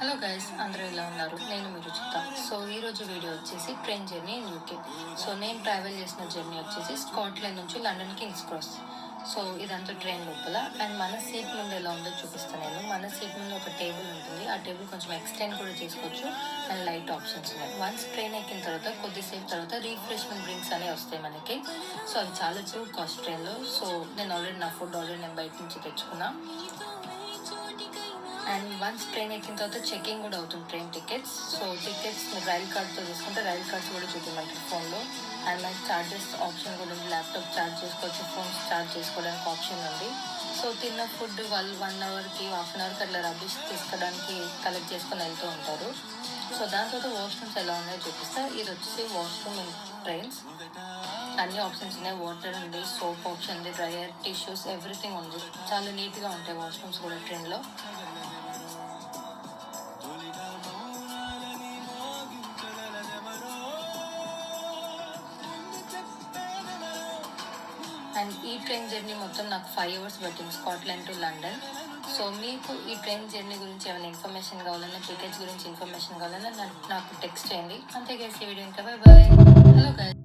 Hello guys, అందరూ ఎలా ఉన్నారు? నేను మీ రుచిత. సో ఈరోజు వీడియో వచ్చేసి train journey in UK. So నేను ట్రావెల్ చేసిన జర్నీ వచ్చేసి స్కాట్లాండ్ నుంచి లండన్ కింగ్స్ క్రాస్. సో ఇదంతా ట్రైన్ లోపల. అండ్ మన సీట్ ముందు ఎలా ఉందో చూపిస్తాను నేను. మన సీట్ ముందు ఒక టేబుల్ ఉంటుంది. ఆ టేబుల్ కొంచెం ఎక్స్టెండ్ కూడా చేసుకోవచ్చు. అండ్ లైట్ ఆప్షన్స్ ఉన్నాయి. వన్స్ ట్రైన్ ఎక్కిన తర్వాత కొద్దిసేపు తర్వాత రీఫ్రెష్మెంట్ డ్రింక్స్ అనేవి వస్తాయి మనకి. సో అది చాలా చీప్ కాస్ట్ ట్రైన్లో. సో నేను ఆల్రెడీ నా ఫుడ్ నేను బయట నుంచి తెచ్చుకున్నా. అండ్ వన్స్ ట్రైన్ ఎక్కిన తర్వాత చెకింగ్ కూడా అవుతుంది ట్రైన్ టికెట్స్. సో టికెట్స్ మీరు రైల్ కార్డ్తో తీసుకుంటే రైల్ కార్డ్స్ కూడా చూపించమంటారు ఫోన్లో. అండ్ మనకి ఛార్జెస్ ఆప్షన్ కూడా ఉంది. ల్యాప్టాప్ ఛార్జ్ చేసుకోవచ్చు, ఫోన్స్ ఛార్జ్ చేసుకోవడానికి ఆప్షన్ ఉంది. సో తిన్న ఫుడ్ వాళ్ళు 1 అవర్కి 1/2 అవర్కి అట్లా రబ్బిష్ తీసుకోవడానికి కలెక్ట్ చేసుకొని వెళ్తూ ఉంటారు. సో దాని తర్వాత వాష్రూమ్స్ ఎలా ఉన్నాయో చూపిస్తా. ఇది వచ్చేసి వాష్రూమ్ ఇన్ ట్రైన్స్. అన్ని ఆప్షన్స్ ఉన్నాయి. వాటర్ ఉంది, సోప్ ఆప్షన్ ఉంది, డ్రయర్, టిష్యూస్, ఎవ్రీథింగ్ ఉంది. చాలా నీట్గా ఉంటాయి వాష్రూమ్స్ కూడా ట్రైన్లో. అండ్ ఈ ట్రైన్ జర్నీ మొత్తం నాకు 5 అవర్స్ పట్టింది, స్కాట్లాండ్ టు లండన్. సో మీకు ఈ ట్రైన్ జర్నీ గురించి ఏమైనా ఇన్ఫర్మేషన్ కావాలన్నా, టికెట్స్ గురించి ఇన్ఫర్మేషన్ కావాలన్నా నాకు టెక్స్ట్ చేయండి. అంతే గైస్, ఈ వీడియో ఇంకా బాయ్. Hello guys.